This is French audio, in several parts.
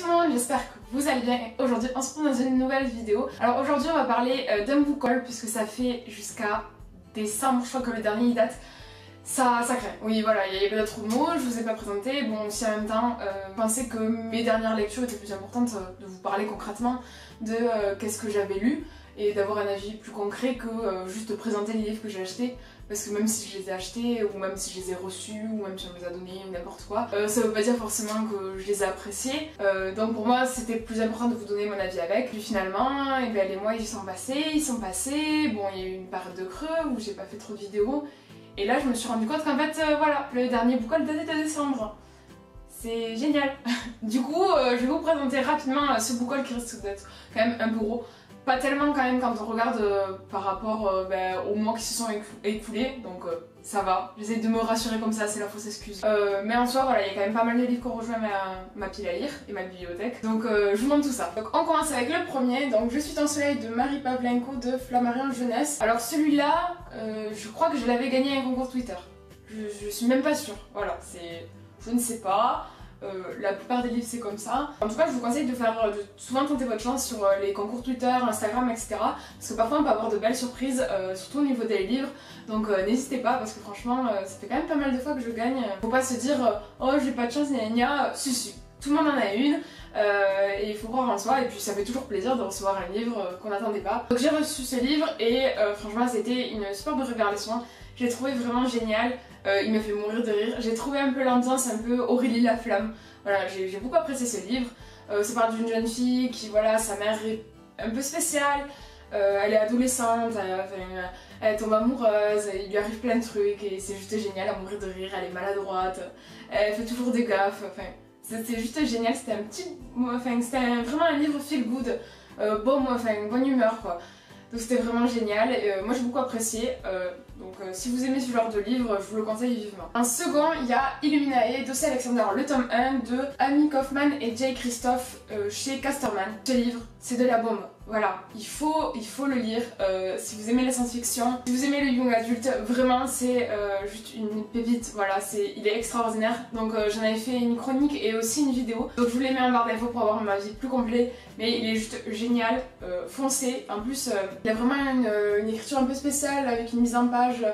tout le monde, j'espère que vous allez bien. Aujourd'hui on se retrouve dans une nouvelle vidéo. Alors aujourd'hui on va parler d'un book haul puisque ça fait jusqu'à décembre, je crois que le dernier il date. Ça craint. Oui voilà, il y avait d'autres mots, je vous ai pas présenté. Bon aussi en même temps, je pensais que mes dernières lectures étaient plus importantes de vous parler concrètement de qu'est-ce que j'avais lu et d'avoir un avis plus concret que juste de présenter les livres que j'ai achetés. Parce que même si je les ai achetés, ou même si je les ai reçus, ou même si on me les a donnés, ou n'importe quoi, ça veut pas dire forcément que je les ai appréciés. Donc pour moi c'était plus important de vous donner mon avis avec. Puis finalement, et bien, les mois ils sont passés, bon il y a eu une période de creux où j'ai pas fait trop de vidéos. Et là je me suis rendu compte qu'en fait voilà, le dernier book haul datait de décembre. C'est génial. Du coup je vais vous présenter rapidement ce book haul qui risque d'être quand même un peu gros. Pas tellement quand même quand on regarde par rapport aux mois qui se sont écoulés, donc ça va. J'essaie de me rassurer comme ça, c'est la fausse excuse. Mais en soi voilà, il y a quand même pas mal de livres qui ont rejoint ma pile à lire et ma bibliothèque. Donc je vous montre tout ça. Donc on commence avec le premier, donc Je suis ton soleil de Marie Pavlenko de Flammarion Jeunesse. Alors celui-là, je crois que je l'avais gagné à un concours Twitter. Je suis même pas sûre, voilà, c'est... je ne sais pas. La plupart des livres c'est comme ça. En tout cas je vous conseille de souvent tenter votre chance sur les concours Twitter, Instagram, etc. Parce que parfois on peut avoir de belles surprises, surtout au niveau des livres. Donc n'hésitez pas parce que franchement ça fait quand même pas mal de fois que je gagne. Faut pas se dire oh j'ai pas de chance, gna. Si, tout le monde en a une. Et il faut croire en soi et puis ça fait toujours plaisir de recevoir un livre qu'on n'attendait pas. Donc j'ai reçu ce livre et franchement c'était une superbe révélation. Je l'ai trouvé vraiment génial, il m'a fait mourir de rire. J'ai trouvé un peu l'ambiance un peu Aurélie la Flamme. Voilà, j'ai beaucoup apprécié ce livre. Ça parle d'une jeune fille qui, voilà, sa mère est un peu spéciale, elle est adolescente, elle tombe amoureuse, il lui arrive plein de trucs et c'est juste génial à mourir de rire, elle est maladroite, elle fait toujours des gaffes, enfin c'était juste génial, c'était vraiment un livre feel good, bonne humeur quoi. Donc c'était vraiment génial, et moi j'ai beaucoup apprécié, donc si vous aimez ce genre de livre, je vous le conseille vivement. En second, il y a Illuminae d'Ossie Alexander, le tome 1 de Amy Kaufman et Jay Christophe chez Casterman. Ce livre, c'est de la bombe. Voilà, il faut le lire si vous aimez la science-fiction, si vous aimez le young adulte, vraiment c'est juste une pépite, voilà, il est extraordinaire. Donc j'en avais fait une chronique et aussi une vidéo, donc je vous les mets en barre d'infos pour avoir un avis plus complet, mais il est juste génial, foncez. En plus il a vraiment une écriture un peu spéciale avec une mise en page,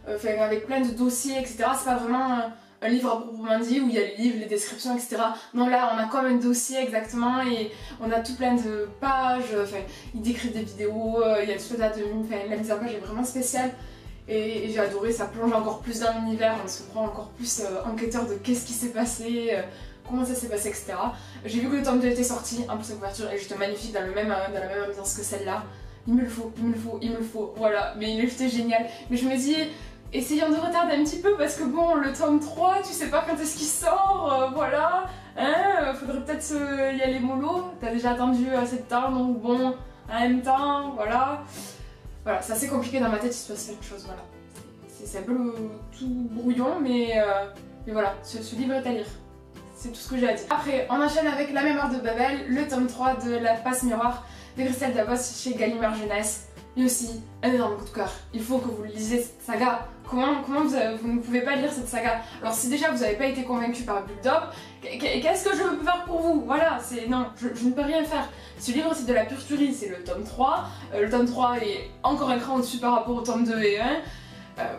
avec plein de dossiers, etc. C'est pas vraiment un livre à proprement dit où il y a les livres, les descriptions, etc. Non, là on a comme un dossier exactement et on a tout plein de pages, il décrit des vidéos, il y a tout un tas de... la mise en page est vraiment spéciale et j'ai adoré, ça plonge encore plus dans l'univers, on se prend encore plus enquêteur de qu'est-ce qui s'est passé, comment ça s'est passé, etc. J'ai vu que le tome 2 était sorti, en plus la couverture est juste magnifique dans la même ambiance que celle-là. Il me le faut, voilà, mais il est juste génial. Mais je me dis... essayons de retarder un petit peu parce que bon, le tome 3, tu sais pas quand est-ce qu'il sort, voilà, hein, faudrait peut-être y aller mollo, t'as déjà attendu assez de temps, donc bon, en même temps, voilà, c'est assez compliqué dans ma tête, il se passe quelque chose, voilà, c'est un peu tout brouillon, mais voilà, ce livre est à lire, c'est tout ce que j'ai à dire. Après, on enchaîne avec La mémoire de Babel, le tome 3 de La passe miroir de Christelle Davos chez Gallimard Jeunesse. Et aussi, un énorme coup de cœur. Il faut que vous lisiez cette saga. Comment vous ne pouvez pas lire cette saga? Alors si déjà vous n'avez pas été convaincu par Build Up, qu'est-ce que je peux faire pour vous? Voilà, non, je ne peux rien faire. Ce livre c'est de la pure tuerie, c'est le tome 3. Le tome 3 est encore un cran au-dessus par rapport au tome 2 et 1.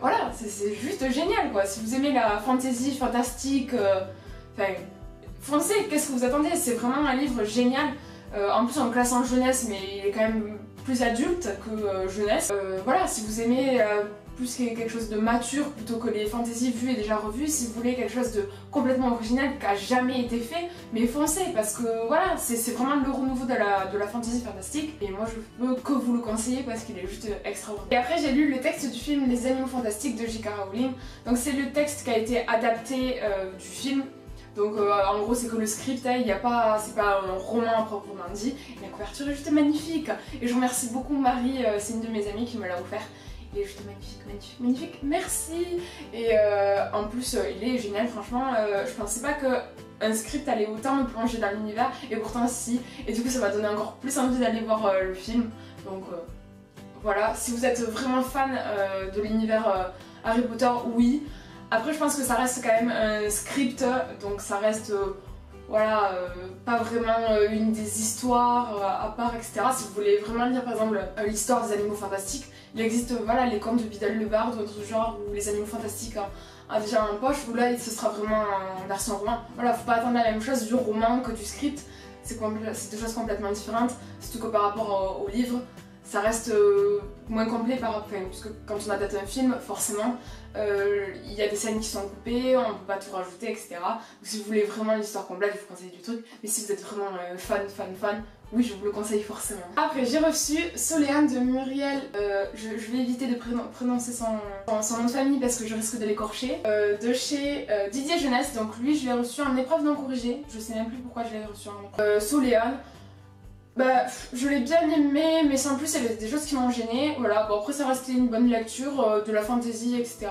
Voilà, c'est juste génial quoi. Si vous aimez la fantasy, fantastique, foncez, qu'est-ce que vous attendez? C'est vraiment un livre génial. En plus en classant jeunesse, mais il est quand même plus adulte que jeunesse. Voilà, si vous aimez plus quelque chose de mature plutôt que les fantaisies vues et déjà revues, si vous voulez quelque chose de complètement original qui a jamais été fait, mais foncez parce que voilà, c'est vraiment le renouveau de la fantasy fantastique et moi je peux que vous le conseiller parce qu'il est juste extraordinaire. Et après j'ai lu le texte du film Les Animaux Fantastiques de J.K. Rowling, donc c'est le texte qui a été adapté du film. Donc en gros c'est que le script, hein, c'est pas un roman proprement dit, et la couverture est juste magnifique. Et je remercie beaucoup Marie, c'est une de mes amies qui me l'a offert. Il est juste magnifique, merci. Et en plus il est génial, franchement, je pensais pas qu'un script allait autant me plonger dans l'univers, et pourtant si. Et du coup ça m'a donné encore plus envie d'aller voir le film. Donc voilà, si vous êtes vraiment fan de l'univers Harry Potter, oui. Après je pense que ça reste quand même un script, donc ça reste voilà, pas vraiment une des histoires à part, etc. Si vous voulez vraiment lire par exemple l'histoire des animaux fantastiques, il existe voilà, les contes de Bidal le Bard ou autre genre où les animaux fantastiques a déjà en poche, où là ce sera vraiment en version roman. Voilà, faut pas attendre la même chose du roman que du script, c'est deux choses complètement différentes, surtout que par rapport au livre, ça reste moins complet parce que quand on adapte un film, forcément, il y a des scènes qui sont coupées, on ne peut pas tout rajouter, etc. Donc si vous voulez vraiment l'histoire complète, je vous conseille du truc. Mais si vous êtes vraiment fan, oui, je vous le conseille forcément. Après, j'ai reçu Soleanne de Muriel, je vais éviter de prononcer son nom de famille parce que je risque de l'écorcher, de chez Didier Jeunesse. Donc lui, je l'ai reçu en épreuve non corrigée. Je sais même plus pourquoi je l'ai reçu en épreuve. Soleanne. Bah, je l'ai bien aimé, mais sans plus, il y avait des choses qui m'ont gêné. Voilà, bon, après, ça restait une bonne lecture, de la fantasy, etc.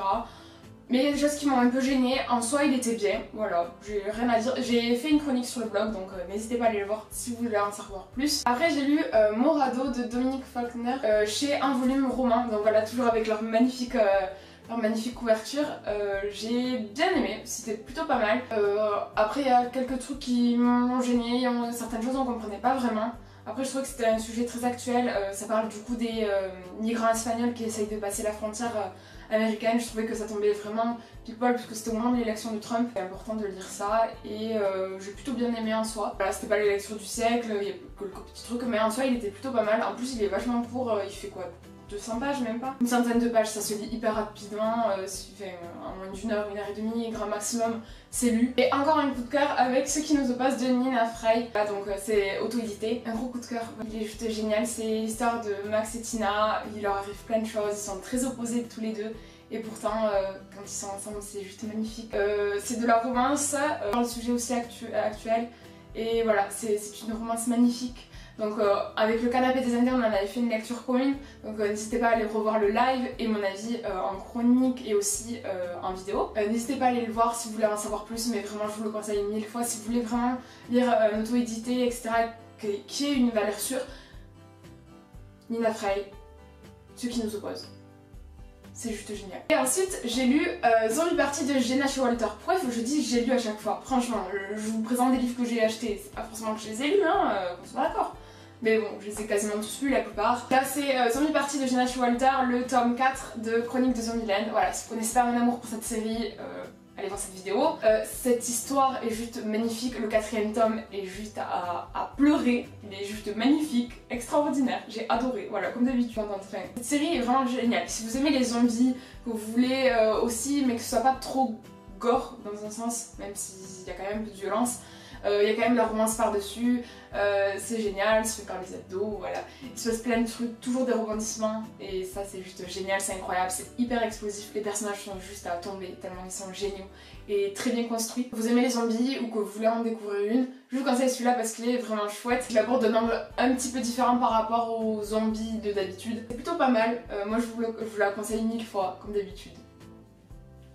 Mais des choses qui m'ont un peu gêné. En soi, il était bien. Voilà, j'ai rien à dire. J'ai fait une chronique sur le blog, donc n'hésitez pas à aller le voir si vous voulez en savoir plus. Après, j'ai lu Morado de Dominique Faulkner chez Un Volume Roman. Donc voilà, toujours avec leur magnifique couverture, j'ai bien aimé, c'était plutôt pas mal. Après il y a quelques trucs qui m'ont gêné, certaines choses on comprenait pas vraiment. Après je trouvais que c'était un sujet très actuel, ça parle du coup des migrants espagnols qui essayent de passer la frontière américaine. Je trouvais que ça tombait vraiment pile poil parce que c'était au moment de l'élection de Trump, c'est important de lire ça et j'ai plutôt bien aimé en soi. Voilà, c'était pas les lectures du siècle, il y a quelques petits trucs mais en soi il était plutôt pas mal. En plus il est vachement court, il fait quoi, 200 pages même pas, une centaine de pages, ça se lit hyper rapidement, en moins d'une heure et demie, grand maximum, c'est lu. Et encore un coup de cœur avec Ce qui nous oppose de Nina Frey, donc c'est auto-édité, un gros coup de cœur, il est juste génial, c'est l'histoire de Max et Tina, il leur arrive plein de choses, ils sont très opposés tous les deux. Et pourtant, quand ils sont ensemble, c'est juste magnifique. C'est de la romance, dans le sujet aussi actuel. Et voilà, c'est une romance magnifique. Donc avec le canapé des Indiens, on en avait fait une lecture commune. Donc n'hésitez pas à aller revoir le live et mon avis en chronique et aussi en vidéo. N'hésitez pas à aller le voir si vous voulez en savoir plus, mais vraiment je vous le conseille 1000 fois. Si vous voulez vraiment lire un auto-édité, etc., qui ait une valeur sûre, Nina Frey, Ce qui nous oppose. C'est juste génial. Et ensuite, j'ai lu Zombie Party de Jenna Showalter. Pourquoi je dis j'ai lu à chaque fois? Franchement, je vous présente des livres que j'ai achetés, c'est pas forcément que je les ai lus, hein, on soit d'accord. Mais bon, je les ai quasiment tous lus, la plupart. Là, c'est Zombie Party de Jenna Showalter, le tome 4 de Chroniques de Zombieland. Voilà, si vous connaissez pas mon amour pour cette série, allez voir cette vidéo. Cette histoire est juste magnifique, le 4e tome est juste à pleurer, il est juste magnifique, extraordinaire, j'ai adoré, voilà, comme d'habitude. Cette série est vraiment géniale. Si vous aimez les zombies, que vous voulez aussi, mais que ce soit pas trop gore dans un sens, même s'il y a quand même un peu de violence, il y a quand même la romance par-dessus, c'est génial, c'est fait par les abdos, voilà. Il se passe plein de trucs, toujours des rebondissements, et ça c'est juste génial, c'est incroyable, c'est hyper explosif, les personnages sont juste à tomber, tellement ils sont géniaux et très bien construits. Vous aimez les zombies ou que vous voulez en découvrir une, je vous conseille celui-là parce qu'il est vraiment chouette. Il aborde un angle un petit peu différent par rapport aux zombies de d'habitude. C'est plutôt pas mal, moi je vous la conseille 1000 fois, comme d'habitude.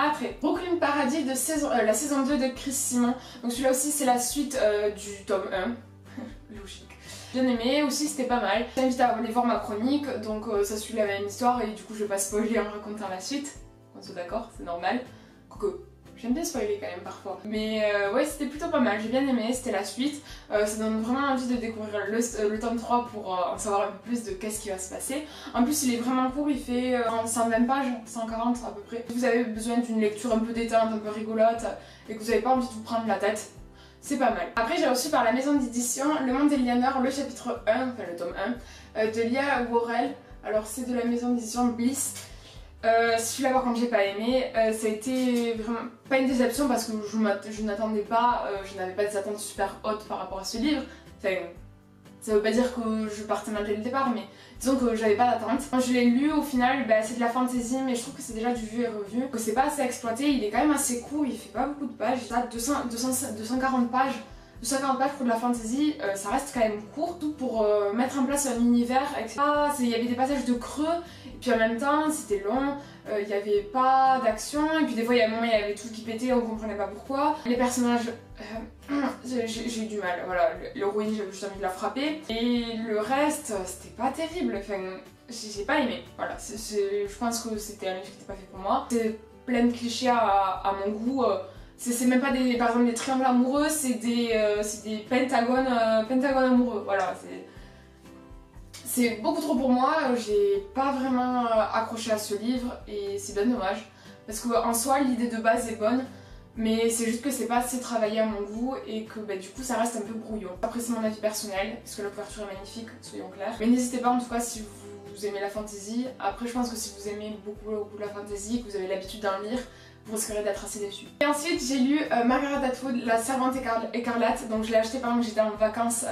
Après, Brooklyn Paradis de la saison 2 de Chris Simon. Donc celui-là aussi c'est la suite du tome 1. Logique. Bien aimé, aussi c'était pas mal. Je t'invite à aller voir ma chronique, donc ça suit la même histoire et du coup je vais pas spoiler en racontant la suite. On soit d'accord, c'est normal. Quoique, j'aime bien spoiler quand même parfois. Mais ouais, c'était plutôt pas mal, j'ai bien aimé, c'était la suite. Ça donne vraiment envie de découvrir le tome 3 pour en savoir un peu plus de qu'est-ce qui va se passer. En plus il est vraiment court, il fait 120 pages, 140 à peu près. Si vous avez besoin d'une lecture un peu détente, un peu rigolote et que vous n'avez pas envie de vous prendre la tête, c'est pas mal. Après j'ai reçu par la maison d'édition Le Monde des Lianeurs, le chapitre 1, enfin le tome 1, de Lia Worrell. Alors c'est de la maison d'édition Bliss. Celui-là par contre j'ai pas aimé, ça a été vraiment pas une déception parce que je n'attendais pas, je n'avais pas des attentes super hautes par rapport à ce livre. Enfin, ça veut pas dire que je partais mal dès le départ, mais disons que j'avais pas d'attente. Quand je l'ai lu au final, bah, c'est de la fantasy mais je trouve que c'est déjà du vu et revu, que c'est pas assez exploité, il est quand même assez court, il fait pas beaucoup de pages, il a 240 pages. 240 pages pour de la fantasy, ça reste quand même court, tout pour mettre en place un univers, etc. Il y avait des passages de creux, et puis en même temps c'était long, il n'y avait pas d'action, et puis des fois il y a un moment il y avait tout qui pétait, on comprenait pas pourquoi. Les personnages, j'ai eu du mal, voilà, l'héroïne j'avais juste envie de la frapper, et le reste c'était pas terrible, enfin j'ai pas aimé, voilà, je pense que c'était un livre qui n'était pas fait pour moi. C'est plein de clichés à mon goût. c'est même pas des, par exemple des triangles amoureux, c'est des pentagones, pentagones amoureux, voilà. C'est beaucoup trop pour moi, j'ai pas vraiment accroché à ce livre et c'est bien dommage. Parce qu'en soi, l'idée de base est bonne, mais c'est juste que c'est pas assez travaillé à mon goût et que bah, du coup ça reste un peu brouillon. Après c'est mon avis personnel, parce que la couverture est magnifique, soyons clairs. Mais n'hésitez pas en tout cas si vous aimez la fantasy. Après je pense que si vous aimez beaucoup la fantasy, que vous avez l'habitude d'en lire, vous risquerez d'être assez déçus. Et ensuite j'ai lu Margaret Atwood, La Servante écarlate, donc je l'ai acheté pendant que j'étais en vacances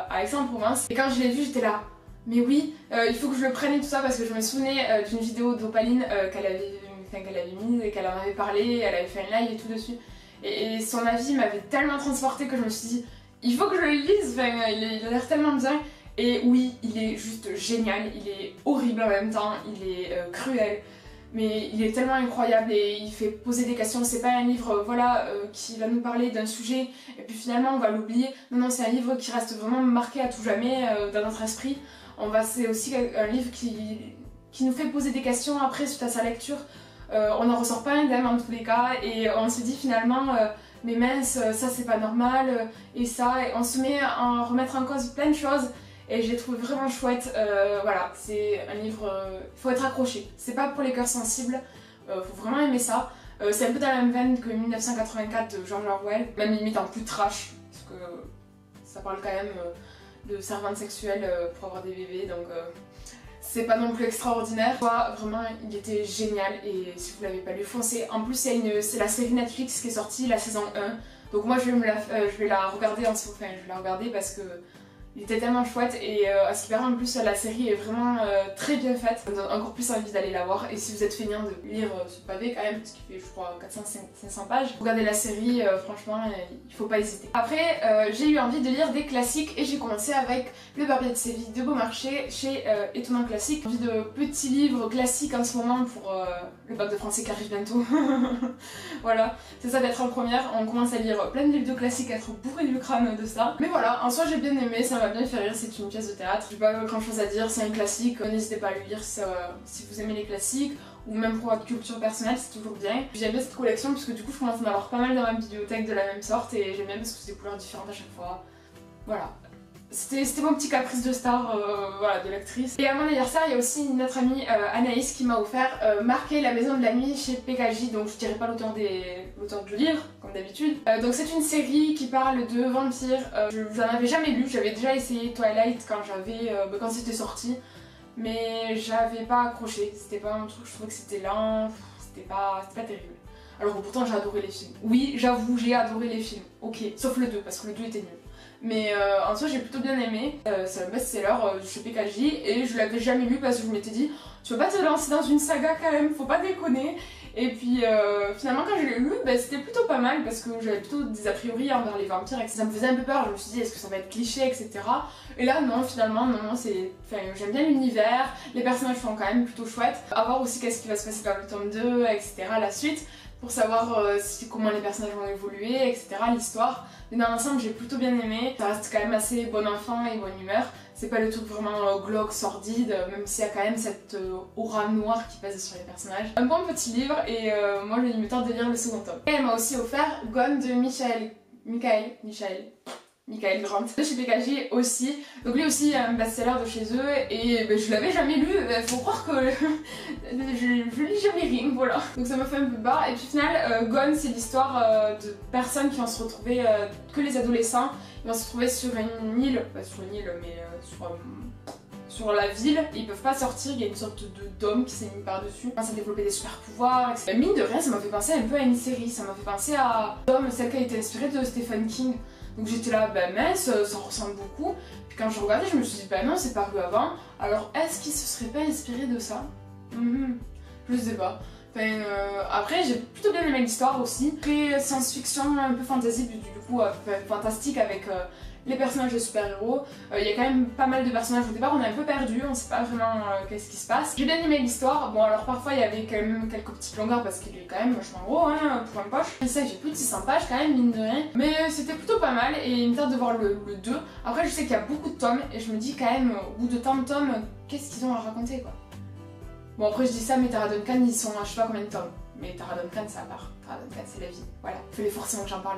à Aix-en-Provence. Et quand je l'ai vu j'étais là, mais oui, il faut que je le prenne et tout ça parce que je me souvenais d'une vidéo d'Opaline qu'elle avait mise et qu'elle en avait parlé, elle avait fait un live et tout dessus. Et son avis m'avait tellement transportée que je me suis dit, il faut que je le lise, enfin, il a l'air tellement bien. Et oui, il est juste génial, il est horrible en même temps, il est cruel. Mais il est tellement incroyable et il fait poser des questions. C'est pas un livre voilà, qui va nous parler d'un sujet et puis finalement on va l'oublier. Non, non, c'est un livre qui reste vraiment marqué à tout jamais dans notre esprit. C'est aussi un livre qui nous fait poser des questions après suite à sa lecture. On n'en ressort pas indemne en tous les cas et on se dit finalement mais mince, ça c'est pas normal et ça, et on se met à remettre en cause plein de choses. Et je l'ai trouvé vraiment chouette, voilà, c'est un livre, il faut être accroché, c'est pas pour les cœurs sensibles, faut vraiment aimer ça. C'est un peu dans la même veine que 1984 de George Orwell, même limite en plus trash, parce que ça parle quand même de servantes sexuelles pour avoir des bébés, donc c'est pas non plus extraordinaire. Vraiment, il était génial et si vous l'avez pas lu, foncez. En plus, c'est la série Netflix qui est sortie, la saison 1, donc moi je vais la regarder en enfin, je vais la regarder parce que il était tellement chouette et à ce qui paraît en plus la série est vraiment très bien faite. Ça me donne encore plus envie d'aller la voir et si vous êtes feignant de lire ce pavé quand même, parce qu'il fait je crois 400-500 pages, regardez la série, franchement il faut pas hésiter. Après j'ai eu envie de lire des classiques et j'ai commencé avec Le Barbier de Séville de Beaumarchais chez Étonnant Classique. J'ai envie de petits livres classiques en ce moment pour le bac de français qui arrive bientôt. Voilà, c'est ça d'être en première, on commence à lire plein de livres de classiques, à être bourré du crâne de ça. Mais voilà, en soi j'ai bien aimé, ça m'a bien fait rire, c'est une pièce de théâtre. J'ai pas grand chose à dire, c'est un classique, n'hésitez pas à le lire si vous aimez les classiques, ou même pour votre culture personnelle, c'est toujours bien. J'aime bien cette collection puisque du coup je commence à en avoir pas mal dans ma bibliothèque de la même sorte et j'aime bien parce que c'est des couleurs différentes à chaque fois. Voilà. C'était mon petit caprice de star voilà, de l'actrice. Et à mon anniversaire, il y a aussi notre amie Anaïs qui m'a offert Marquer la maison de la nuit chez PKJ, donc je dirais pas l'auteur du livre, comme d'habitude. Donc c'est une série qui parle de vampires. Je n'en avais jamais lu, j'avais déjà essayé Twilight quand c'était sorti, mais j'avais pas accroché. C'était pas un truc, je trouvais que c'était lent, c'était pas terrible. Alors pourtant j'ai adoré les films. Oui, j'avoue, j'ai adoré les films, ok, sauf le 2, parce que le 2 était nul. Mais en soi j'ai plutôt bien aimé, c'est un best-seller chez PKJ et je l'avais jamais lu parce que je m'étais dit tu veux pas te lancer dans une saga quand même, faut pas déconner. Et puis finalement quand je l'ai lu, bah, c'était plutôt pas mal parce que j'avais plutôt des a priori envers les vampires et que ça me faisait un peu peur, je me suis dit est-ce que ça va être cliché etc. Et là non, finalement non, j'aime bien l'univers, les personnages sont quand même plutôt chouettes. À voir aussi qu'est-ce qui va se passer dans le tome 2 etc. la suite, pour savoir comment les personnages vont évoluer etc. l'histoire. Mais dans l'ensemble j'ai plutôt bien aimé, ça reste quand même assez bon enfant et bonne humeur. C'est pas le truc vraiment glauque, sordide, même s'il y a quand même cette aura noire qui pèse sur les personnages. Un bon petit livre et moi je me tente de lire le second tome. Et elle m'a aussi offert Gone de Michael Grant de chez PKJ aussi. Donc lui aussi un best-seller de chez eux et je l'avais jamais lu, faut croire que je lis jamais rien, voilà. Donc ça m'a fait un peu bas. Et puis au final, Gone c'est l'histoire de personnes qui vont se retrouver, que les adolescents, ils vont se retrouver sur une île, pas sur une île mais sur la ville, et ils peuvent pas sortir, il y a une sorte de dôme qui s'est mis par-dessus. Ils commencent à développer des super pouvoirs, etc. Mine de rien, ça m'a fait penser un peu à une série, ça m'a fait penser à Dôme, celle qui a été inspirée de Stephen King. Donc j'étais là, bah mince, ça ressemble beaucoup. Puis quand je regardais, je me suis dit, bah non, c'est paru avant. Alors est-ce qu'il se serait pas inspiré de ça? Je sais pas. Enfin, après, j'ai plutôt bien aimé l'histoire aussi. Très science-fiction, un peu fantasy, du coup fantastique avec les personnages de super-héros. Il y a quand même pas mal de personnages au départ, on est un peu perdu, on sait pas vraiment qu'est-ce qui se passe. J'ai bien aimé l'histoire, bon alors parfois il y avait quand même quelques petites longueurs parce qu'il est quand même vachement gros hein, pour un poche. Et ça j'ai plus de 600 pages quand même, mine de rien. Mais c'était plutôt pas mal et il me tarde de voir le 2. Après je sais qu'il y a beaucoup de tomes et je me dis quand même au bout de tant de tomes, qu'est-ce qu'ils ont à raconter quoi. Bon après je dis ça mais Tara Duncan ils sont à je sais pas combien de tomes. Mais Tara Duncan c'est à part. Tara Duncan c'est la vie. Voilà. Il fallait forcément que j'en parle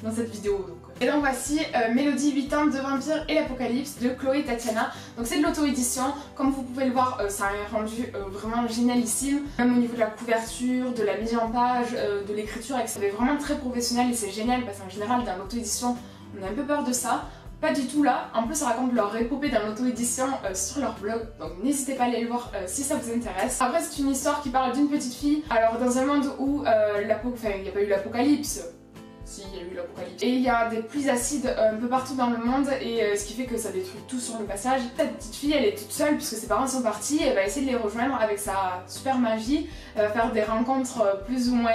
dans cette vidéo. Donc. Et donc voici Mélodie 8 ans de Vampire et l'Apocalypse de Chloé Tatiana. Donc c'est de l'auto-édition. Comme vous pouvez le voir, ça a un rendu vraiment génialissime. Même au niveau de la couverture, de la mise en page, de l'écriture, c'est vraiment très professionnel et c'est génial parce qu'en général dans l'auto-édition on a un peu peur de ça. Pas du tout là, en plus ça raconte leur épopée dans l'auto-édition sur leur blog, donc n'hésitez pas à aller le voir si ça vous intéresse. Après c'est une histoire qui parle d'une petite fille, alors dans un monde où il n'y a pas eu l'apocalypse, si il y a eu l'apocalypse, et il y a des pluies acides un peu partout dans le monde et ce qui fait que ça détruit tout sur le passage. Cette petite fille elle est toute seule puisque ses parents sont partis, elle va essayer de les rejoindre avec sa super magie, elle va faire des rencontres plus ou moins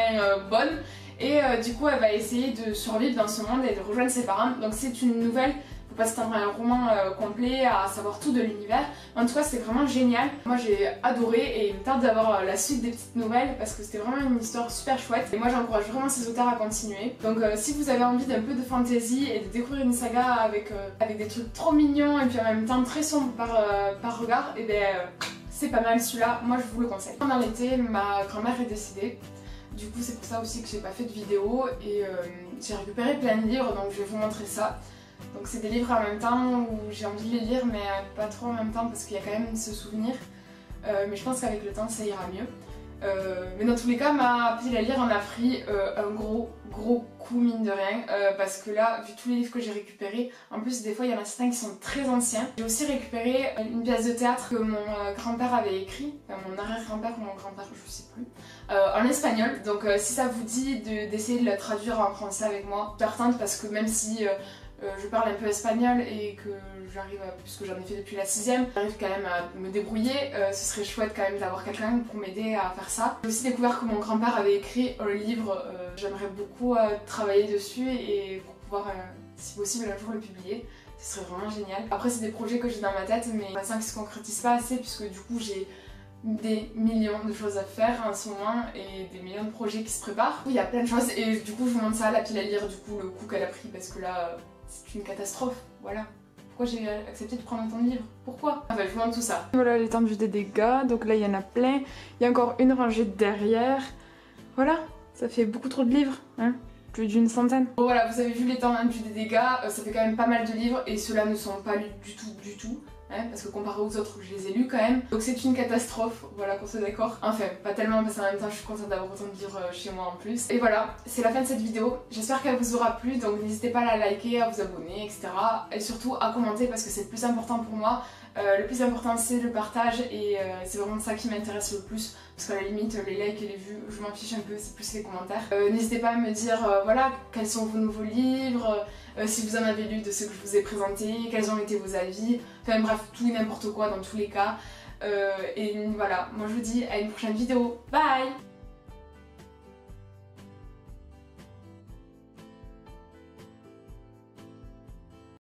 bonnes. Et du coup elle va essayer de survivre dans ce monde et de rejoindre ses parents. Donc c'est une nouvelle, faut pas s'attendre à un roman complet, à savoir tout de l'univers. En tout cas c'est vraiment génial. Moi j'ai adoré et il me tarde d'avoir la suite des petites nouvelles parce que c'était vraiment une histoire super chouette. Et moi j'encourage vraiment ces auteurs à continuer. Donc si vous avez envie d'un peu de fantasy et de découvrir une saga avec des trucs trop mignons et puis en même temps très sombres par regard, et bien c'est pas mal celui-là, moi je vous le conseille. Pendant l'été ma grand-mère est décédée. Du coup c'est pour ça aussi que j'ai pas fait de vidéo et j'ai récupéré plein de livres donc je vais vous montrer ça. Donc c'est des livres en même temps où j'ai envie de les lire mais pas trop en même temps parce qu'il y a quand même ce souvenir. Mais je pense qu'avec le temps ça ira mieux. Mais dans tous les cas ma pile à lire en a pris un gros coup mine de rien parce que là vu tous les livres que j'ai récupérés, en plus des fois il y en a certains qui sont très anciens. J'ai aussi récupéré une pièce de théâtre que mon grand-père avait écrit, enfin, mon arrière-grand-père ou mon grand-père je sais plus, en espagnol. Donc si ça vous dit d'essayer de la traduire en français avec moi, partante parce que même si je parle un peu espagnol et que j'arrive, puisque j'en ai fait depuis la 6ème, j'arrive quand même à me débrouiller, ce serait chouette quand même d'avoir quelqu'un pour m'aider à faire ça. J'ai aussi découvert que mon grand-père avait écrit un livre, j'aimerais beaucoup travailler dessus et pour pouvoir, si possible, un jour le publier. Ce serait vraiment génial. Après c'est des projets que j'ai dans ma tête mais pour l'instant qui se concrétisent pas assez puisque du coup j'ai des millions de choses à faire en ce moment et des millions de projets qui se préparent. Il y a plein de choses et du coup je vous montre ça, la pile à lire, du coup le coup qu'elle a pris parce que là c'est une catastrophe, voilà. Pourquoi j'ai accepté de prendre autant de livres? Pourquoi? Enfin je vous montre tout ça. Voilà l'étendue des dégâts, donc là il y en a plein. Il y a encore une rangée derrière. Voilà, ça fait beaucoup trop de livres, hein. Plus d'une centaine. Bon voilà, vous avez vu l'étendue des dégâts, ça fait quand même pas mal de livres et ceux-là ne sont pas lus du tout. Hein, parce que comparé aux autres, je les ai lus quand même. Donc c'est une catastrophe, voilà qu'on soit d'accord. Enfin, pas tellement parce qu'en même temps je suis contente d'avoir autant de livres chez moi en plus. Et voilà, c'est la fin de cette vidéo. J'espère qu'elle vous aura plu, donc n'hésitez pas à la liker, à vous abonner, etc. Et surtout à commenter parce que c'est le plus important pour moi. Le plus important c'est le partage et c'est vraiment ça qui m'intéresse le plus parce qu'à la limite les likes et les vues je m'en fiche un peu, c'est plus les commentaires. N'hésitez pas à me dire voilà quels sont vos nouveaux livres, si vous en avez lu de ceux que je vous ai présentés, quels ont été vos avis, enfin bref tout et n'importe quoi dans tous les cas. Et voilà, moi je vous dis à une prochaine vidéo, bye.